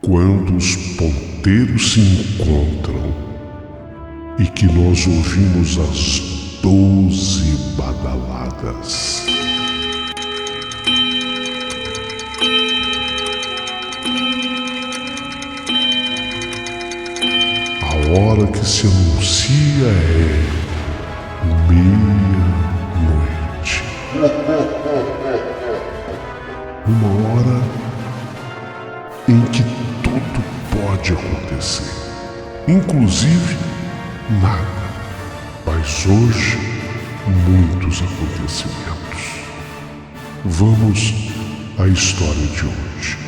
Quando os ponteiros se encontram e que nós ouvimos as 12 badaladas. A hora que se anuncia é meia-noite. Uma hora em que tudo pode acontecer, inclusive nada. Mas hoje, muitos acontecimentos. Vamos à história de hoje.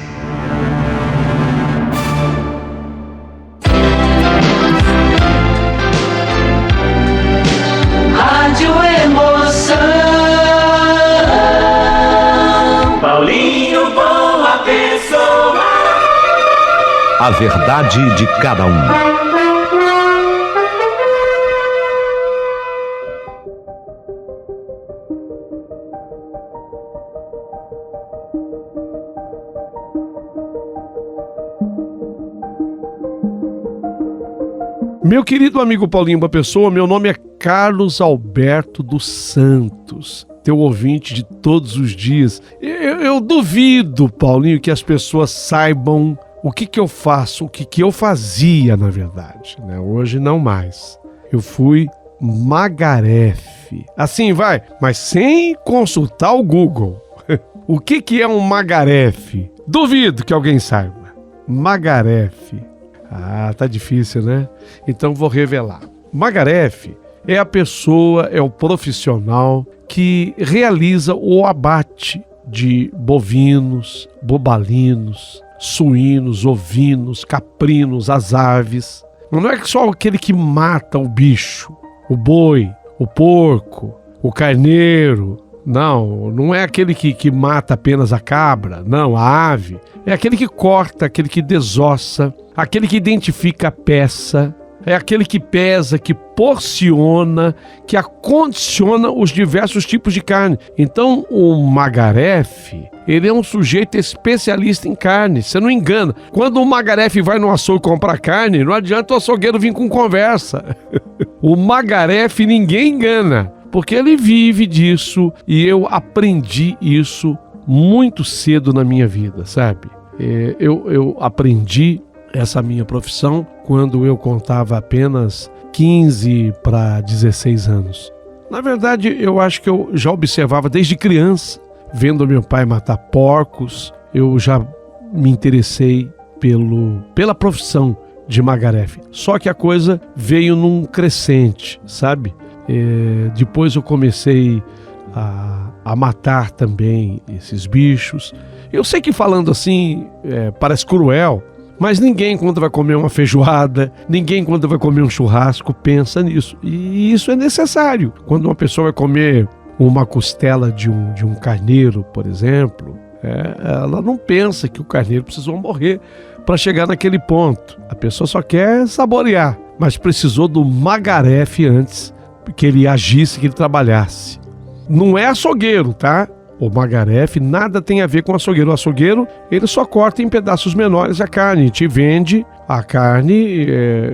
Rádio Emoção. Paulinho, boa pessoa. A verdade de cada um. Meu querido amigo Paulinho Boa Pessoa, meu nome é Carlos Alberto dos Santos, teu ouvinte de todos os dias. Eu duvido, Paulinho, que as pessoas saibam o que eu faço, o que eu fazia, na verdade, né? Hoje não mais. Eu fui magarefe. Assim vai, mas sem consultar o Google. O que é um magarefe? Duvido que alguém saiba. Magarefe. Ah, tá difícil, né? Então vou revelar. Magarefe é a pessoa, é o profissional que realiza o abate de bovinos, bobalinos, suínos, ovinos, caprinos, as aves. Não é só aquele que mata o bicho, o boi, o porco, o carneiro. Não é aquele que mata apenas a cabra, não, a ave. É aquele que corta, aquele que desossa, aquele que identifica a peça, é aquele que pesa, que porciona, que acondiciona os diversos tipos de carne. Então, o magarefe, ele é um sujeito especialista em carne, você não engana. Quando o magarefe vai no açougue comprar carne, não adianta o açougueiro vir com conversa. O magarefe ninguém engana, porque ele vive disso e eu aprendi isso muito cedo na minha vida, sabe? Eu aprendi essa minha profissão quando eu contava apenas 15 para 16 anos. Na verdade, eu acho que eu já observava desde criança, vendo meu pai matar porcos, eu já me interessei pela profissão de magarefe. Só que a coisa veio num crescente, sabe? Depois eu comecei a matar também esses bichos. Eu sei que falando assim parece cruel, mas ninguém quando vai comer uma feijoada, ninguém quando vai comer um churrasco pensa nisso. E isso é necessário. Quando uma pessoa vai comer uma costela de um carneiro, por exemplo, ela não pensa que o carneiro precisou morrer para chegar naquele ponto. A pessoa só quer saborear, mas precisou do magarefe antes que ele agisse, que ele trabalhasse. Não é açougueiro, tá? O magarefe nada tem a ver com açougueiro. O açougueiro, ele só corta em pedaços menores a carne, te vende a carne,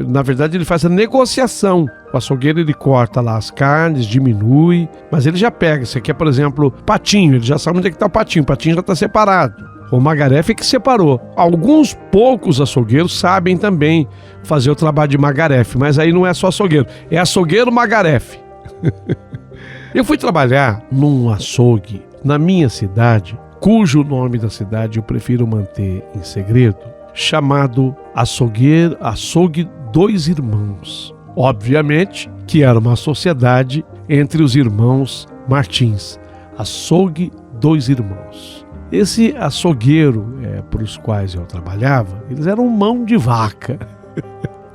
na verdade ele faz a negociação. O açougueiro, ele corta lá as carnes, diminui, mas ele já pega. Você quer, por exemplo, patinho, ele já sabe onde é que tá o patinho já tá separado. O magarefe é que separou. Alguns poucos açougueiros sabem também fazer o trabalho de magarefe, mas aí não é só açougueiro, é açougueiro magarefe. Eu fui trabalhar num açougue na minha cidade, cujo nome da cidade eu prefiro manter em segredo, chamado Açougue Dois Irmãos. Obviamente que era uma sociedade entre os irmãos Martins. Açougue Dois Irmãos. Esse açougueiro por os quais eu trabalhava, eles eram mão de vaca.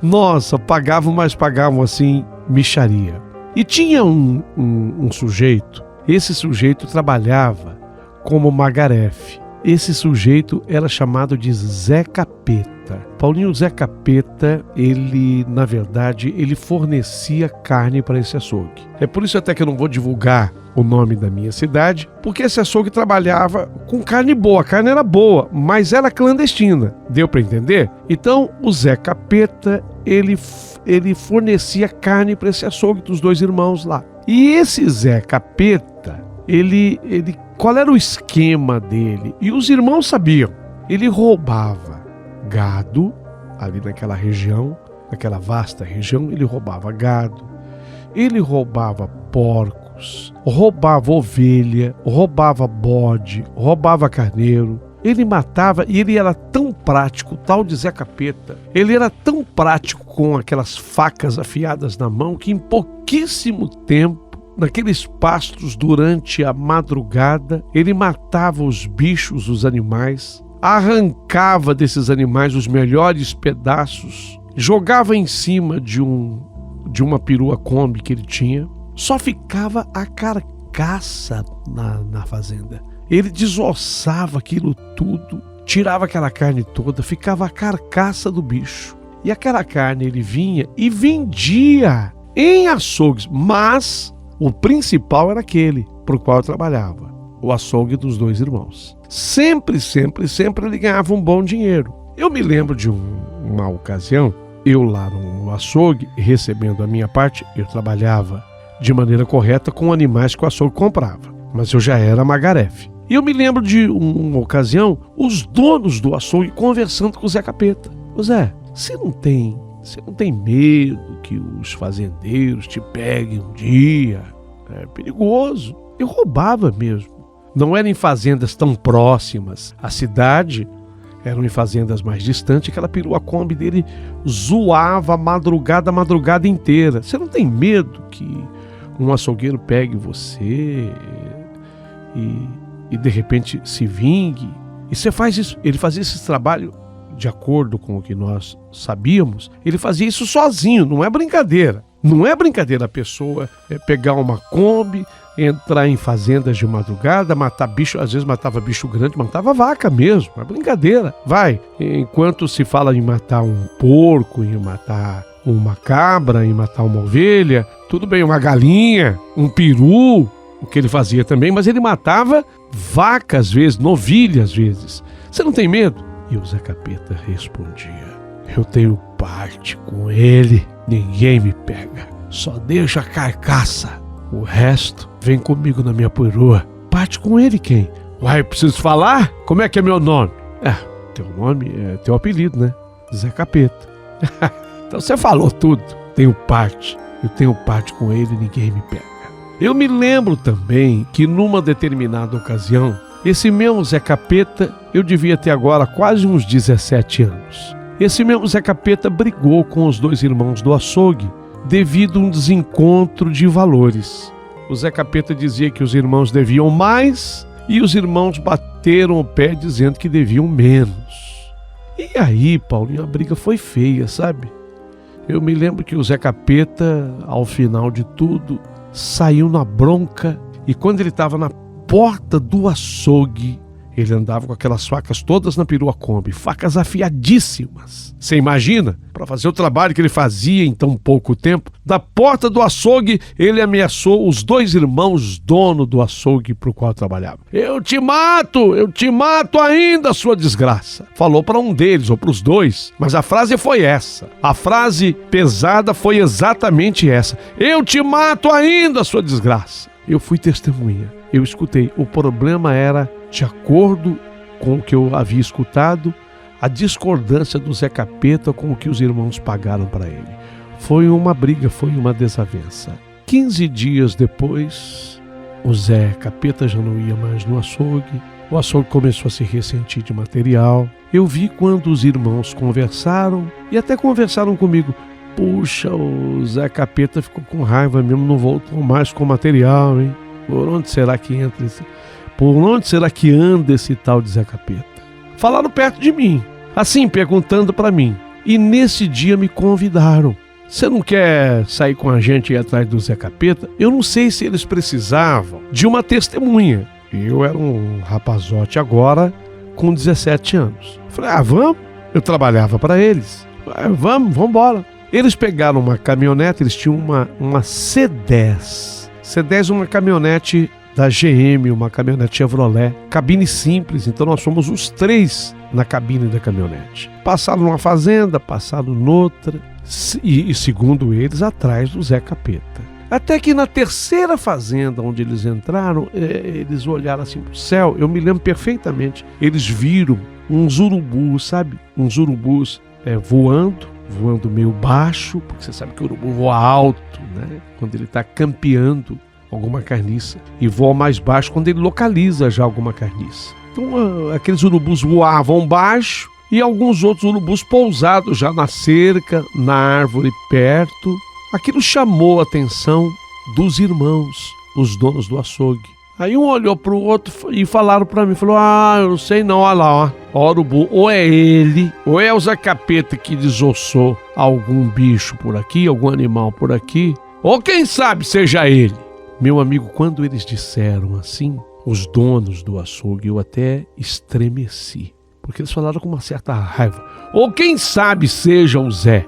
Nossa, pagavam assim, mixaria. E tinha um sujeito, esse sujeito trabalhava como magarefe. Esse sujeito era chamado de Zé Capeta. Paulinho Zé Capeta, ele, na verdade, ele fornecia carne para esse açougue. É por isso até que eu não vou divulgar o nome da minha cidade, porque esse açougue trabalhava com carne boa. A carne era boa, mas era clandestina. Deu para entender? Então, o Zé Capeta, ele fornecia carne para esse açougue dos dois irmãos lá. E esse Zé Capeta, qual era o esquema dele? E os irmãos sabiam. Ele roubava gado ali naquela região, naquela vasta região. Ele roubava gado, ele roubava porcos, roubava ovelha, roubava bode, roubava carneiro. Ele matava, e ele era tão prático, tal de Zé Capeta, ele era tão prático com aquelas facas afiadas na mão, que em pouquíssimo tempo, naqueles pastos durante a madrugada, ele matava os bichos, os animais, arrancava desses animais os melhores pedaços, jogava em cima de uma perua Kombi que ele tinha, só ficava a carcaça na fazenda. Ele desossava aquilo tudo, tirava aquela carne toda, ficava a carcaça do bicho. E aquela carne ele vinha e vendia em açougues, mas o principal era aquele para o qual eu trabalhava, o açougue dos dois irmãos. Sempre ele ganhava um bom dinheiro. Eu me lembro de uma ocasião, eu lá no açougue, recebendo a minha parte, eu trabalhava de maneira correta com animais que o açougue comprava, mas eu já era magarefe. E eu me lembro de uma ocasião, os donos do açougue conversando com o Zé Capeta. Ô Zé, você não tem medo que os fazendeiros te peguem um dia? É perigoso. Eu roubava mesmo. Não era em fazendas tão próximas. A cidade eram em fazendas mais distantes. Aquela perua Kombi dele zoava a madrugada inteira. Você não tem medo que um açougueiro pegue você e de repente se vingue? E você faz isso. Ele fazia esse trabalho, de acordo com o que nós sabíamos, ele fazia isso sozinho, não é brincadeira. Não é brincadeira a pessoa pegar uma Kombi, entrar em fazendas de madrugada, matar bicho, às vezes matava bicho grande, matava vaca mesmo, é brincadeira. Vai, enquanto se fala em matar um porco, em matar uma cabra, em matar uma ovelha, tudo bem, uma galinha, um peru, o que ele fazia também, mas ele matava vaca às vezes, novilha às vezes. Você não tem medo? E o Zé Capeta respondia: eu tenho parte com ele, ninguém me pega, só deixa a carcaça, o resto vem comigo na minha perua. Parte com ele quem? Uai, preciso falar? Como é que é meu nome? Teu nome é teu apelido, né? Zé Capeta. Então você falou tudo. Eu tenho parte com ele, ninguém me pega. Eu me lembro também que numa determinada ocasião, esse mesmo Zé Capeta, eu devia ter agora quase uns 17 anos. Esse mesmo Zé Capeta brigou com os dois irmãos do açougue devido a um desencontro de valores. O Zé Capeta dizia que os irmãos deviam mais e os irmãos bateram o pé dizendo que deviam menos. E aí, Paulinho, a briga foi feia, sabe? Eu me lembro que o Zé Capeta, ao final de tudo, saiu na bronca, e quando ele estava na porta do açougue, ele andava com aquelas facas todas na perua Kombi, facas afiadíssimas. Você imagina? Para fazer o trabalho que ele fazia em tão pouco tempo, da porta do açougue, ele ameaçou os dois irmãos dono do açougue para o qual trabalhava. Eu te mato ainda, sua desgraça. Falou para um deles, ou para os dois, mas a frase foi essa. A frase pesada foi exatamente essa: eu te mato ainda, sua desgraça. Eu fui testemunha, eu escutei. O problema era, de acordo com o que eu havia escutado, a discordância do Zé Capeta com o que os irmãos pagaram para ele. Foi uma briga, foi uma desavença. 15 dias depois, o Zé Capeta já não ia mais no açougue. O açougue começou a se ressentir de material. Eu vi quando os irmãos conversaram, e até conversaram comigo: puxa, o Zé Capeta ficou com raiva mesmo, não voltou mais com material, hein? Por onde será que anda esse tal de Zé Capeta? Falaram perto de mim, assim, perguntando para mim. E nesse dia me convidaram: você não quer sair com a gente e ir atrás do Zé Capeta? Eu não sei se eles precisavam de uma testemunha. Eu era um rapazote agora, com 17 anos. Falei: vamos. Eu trabalhava para eles. Vamos embora. Eles pegaram uma caminhonete, eles tinham uma C10. C10 é uma caminhonete da GM, uma caminhonete Chevrolet, cabine simples, então nós fomos os 3 na cabine da caminhonete. Passaram numa fazenda, passaram noutra, e segundo eles, atrás do Zé Capeta. Até que na terceira fazenda onde eles entraram, eles olharam assim pro céu, eu me lembro perfeitamente, eles viram uns urubus, sabe? Uns urubus voando meio baixo, porque você sabe que o urubu voa alto, né? Quando ele está campeando alguma carniça, e voa mais baixo quando ele localiza já alguma carniça. Então aqueles urubus voavam baixo e alguns outros urubus pousados já na cerca, na árvore perto. Aquilo chamou a atenção dos irmãos, os donos do açougue. Aí um olhou para o outro e falaram para mim, falou, eu não sei não, olha lá, ó, o urubu, ou é ele, ou é o Zé Capeta que desossou algum bicho por aqui, algum animal por aqui, ou quem sabe seja ele. Meu amigo, quando eles disseram assim, os donos do açougue, eu até estremeci, porque eles falaram com uma certa raiva, ou quem sabe seja o Zé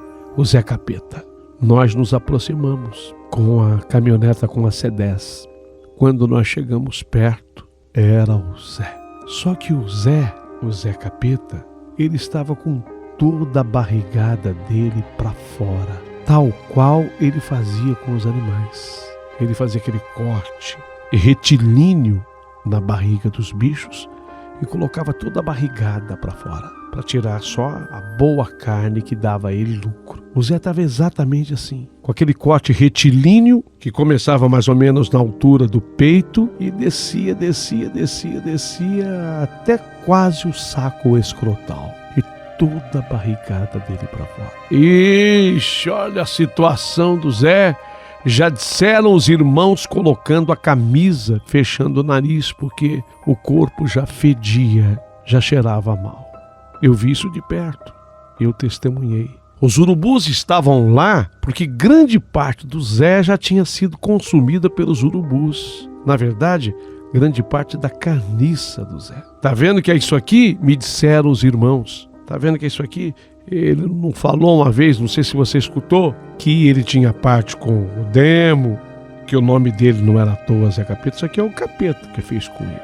Capeta. Nós nos aproximamos com a caminhoneta, com a C10. Quando nós chegamos perto, era o Zé. Só que o Zé Capeta, ele estava com toda a barrigada dele para fora, tal qual ele fazia com os animais. Ele fazia aquele corte retilíneo na barriga dos bichos e colocava toda a barrigada para fora, para tirar só a boa carne que dava a ele lucro. O Zé estava exatamente assim, com aquele corte retilíneo que começava mais ou menos na altura do peito e descia até quase o saco escrotal. E toda a barrigada dele para fora. Ixi, olha a situação do Zé. Já disseram os irmãos colocando a camisa, fechando o nariz, porque o corpo já fedia, já cheirava mal. Eu vi isso de perto, eu testemunhei. Os urubus estavam lá porque grande parte do Zé já tinha sido consumida pelos urubus. Na verdade, grande parte da carniça do Zé. Tá vendo que é isso aqui? Me disseram os irmãos. Tá vendo que é isso aqui? Ele não falou uma vez, não sei se você escutou, que ele tinha parte com o Demo, que o nome dele não era à toa Zé Capeta. Isso aqui é o Capeta que fez com ele.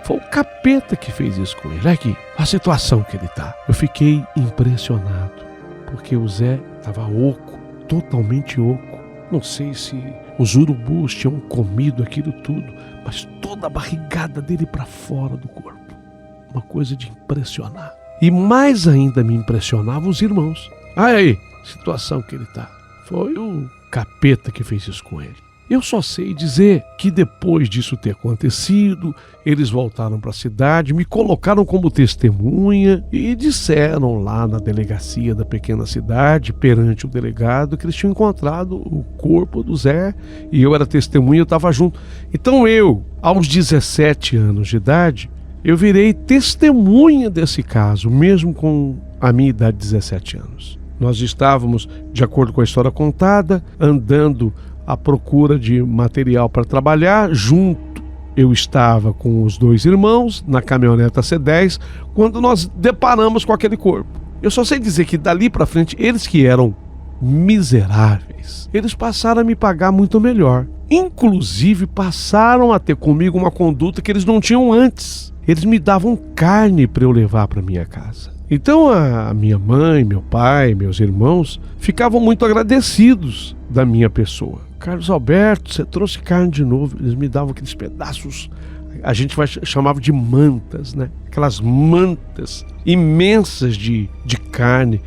Foi o Capeta que fez isso com ele. Olha aqui, a situação que ele tá. Eu fiquei impressionado, porque o Zé estava oco, totalmente oco. Não sei se os urubus tinham comido aquilo tudo, mas toda a barrigada dele para fora do corpo. Uma coisa de impressionar. E mais ainda me impressionavam os irmãos. Aí, situação que ele tá. Foi o Capeta que fez isso com ele. Eu só sei dizer que depois disso ter acontecido, eles voltaram para a cidade, me colocaram como testemunha e disseram lá na delegacia da pequena cidade, perante o delegado, que eles tinham encontrado o corpo do Zé e eu era testemunha, eu estava junto. Então eu, aos 17 anos de idade, eu virei testemunha desse caso, mesmo com a minha idade de 17 anos. Nós estávamos, de acordo com a história contada, andando à procura de material para trabalhar. Junto eu estava com os 2 irmãos na caminhoneta C10 quando nós deparamos com aquele corpo. Eu só sei dizer que dali para frente, eles que eram miseráveis, eles passaram a me pagar muito melhor. Inclusive passaram a ter comigo uma conduta que eles não tinham antes. Eles me davam carne para eu levar para minha casa. Então a minha mãe, meu pai, meus irmãos ficavam muito agradecidos da minha pessoa. Carlos Alberto, você trouxe carne de novo. Eles me davam aqueles pedaços, a gente chamava de mantas, né? Aquelas mantas imensas de carne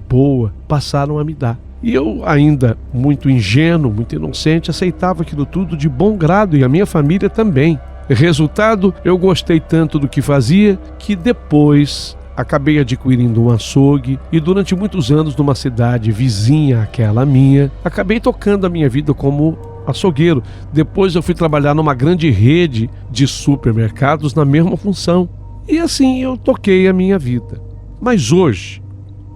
boa, passaram a me dar. E eu, ainda muito ingênuo, muito inocente, aceitava aquilo tudo de bom grado, e a minha família também. Resultado, eu gostei tanto do que fazia que depois acabei adquirindo um açougue e durante muitos anos numa cidade vizinha àquela minha, acabei tocando a minha vida como açougueiro. Depois eu fui trabalhar numa grande rede de supermercados na mesma função. E assim eu toquei a minha vida. Mas hoje,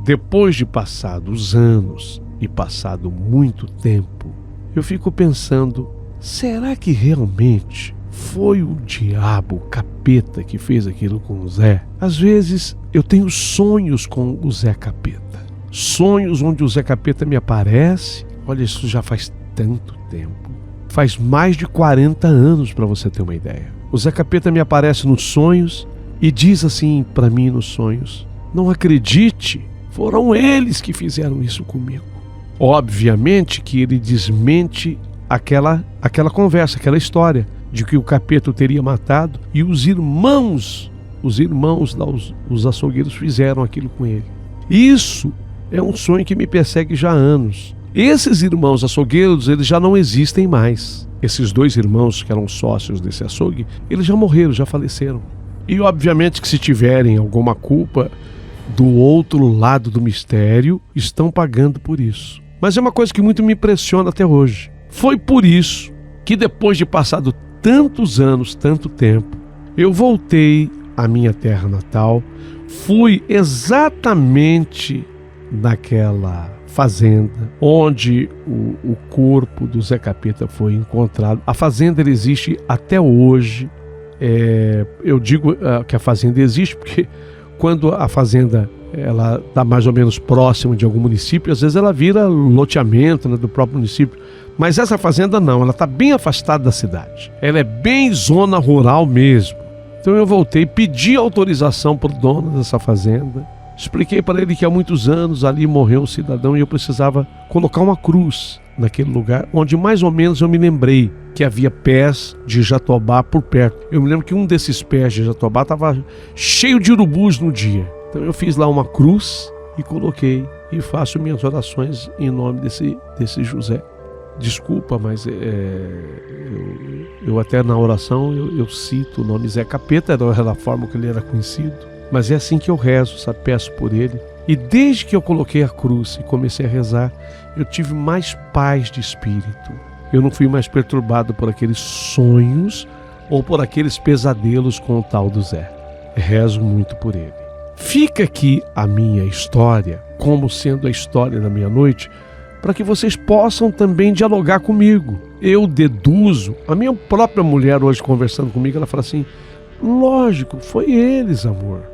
depois de passados anos e passado muito tempo, eu fico pensando, será que realmente foi o diabo, o Capeta, que fez aquilo com o Zé? Às vezes eu tenho sonhos com o Zé Capeta. Sonhos onde o Zé Capeta me aparece. Olha, isso já faz tanto tempo. Faz mais de 40 anos, para você ter uma ideia. O Zé Capeta me aparece nos sonhos e diz assim para mim nos sonhos: não acredite, foram eles que fizeram isso comigo. Obviamente que ele desmente aquela conversa, aquela história de que o capeta o teria matado e os irmãos lá, os açougueiros, fizeram aquilo com ele. Isso é um sonho que me persegue já há anos. Esses irmãos açougueiros, eles já não existem mais. Esses 2 irmãos que eram sócios desse açougue, eles já morreram, já faleceram. E obviamente que se tiverem alguma culpa do outro lado do mistério, estão pagando por isso. Mas é uma coisa que muito me impressiona até hoje. Foi por isso que depois de passado tantos anos, tanto tempo, eu voltei à minha terra natal, fui exatamente naquela fazenda onde o corpo do Zé Capeta foi encontrado. A fazenda existe até hoje. Eu digo que a fazenda existe porque quando a fazenda ela está mais ou menos próxima de algum município, às vezes ela vira loteamento, né, do próprio município. Mas essa fazenda não, ela está bem afastada da cidade. Ela é bem zona rural mesmo. Então eu voltei, pedi autorização para o dono dessa fazenda. Expliquei para ele que há muitos anos ali morreu um cidadão e eu precisava colocar uma cruz naquele lugar, onde mais ou menos eu me lembrei que havia pés de jatobá por perto. Eu me lembro que um desses pés de jatobá estava cheio de urubus no dia. Então eu fiz lá uma cruz e coloquei e faço minhas orações em nome desse José. Desculpa, mas eu até na oração eu cito o nome Zé Capeta, era da forma que ele era conhecido. Mas é assim que eu rezo, sabe? Peço por ele. E desde que eu coloquei a cruz e comecei a rezar, eu tive mais paz de espírito. Eu não fui mais perturbado por aqueles sonhos ou por aqueles pesadelos com o tal do Zé. Rezo muito por ele. Fica aqui a minha história, como sendo a história da meia-noite, para que vocês possam também dialogar comigo. Eu deduzo, a minha própria mulher hoje conversando comigo, ela fala assim: lógico, foi eles, amor.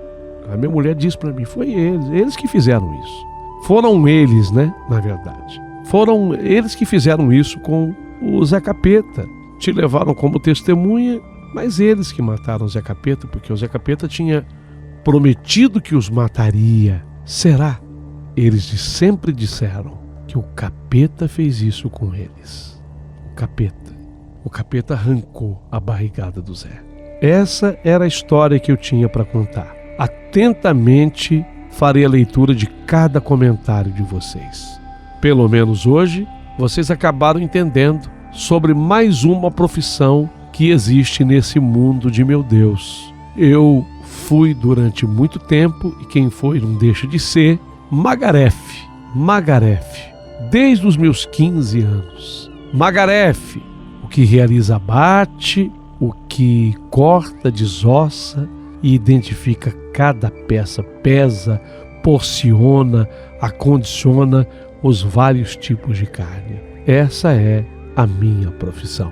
A minha mulher diz para mim: foi eles que fizeram isso. Foram eles, né, na verdade. Foram eles que fizeram isso com o Zé Capeta. Te levaram como testemunha, mas eles que mataram o Zé Capeta, porque o Zé Capeta tinha prometido que os mataria. Será? Eles sempre disseram que o Capeta fez isso com eles. O Capeta arrancou a barrigada do Zé. Essa era a história que eu tinha para contar. Atentamente farei a leitura de cada comentário de vocês. Pelo menos hoje, vocês acabaram entendendo sobre mais uma profissão que existe nesse mundo de meu Deus. Eu fui durante muito tempo, e quem foi não deixa de ser, Magarefe, desde os meus 15 anos. Magarefe, o que realiza abate, o que corta, desossa e identifica cada peça, pesa, porciona, acondiciona os vários tipos de carne. Essa é a minha profissão.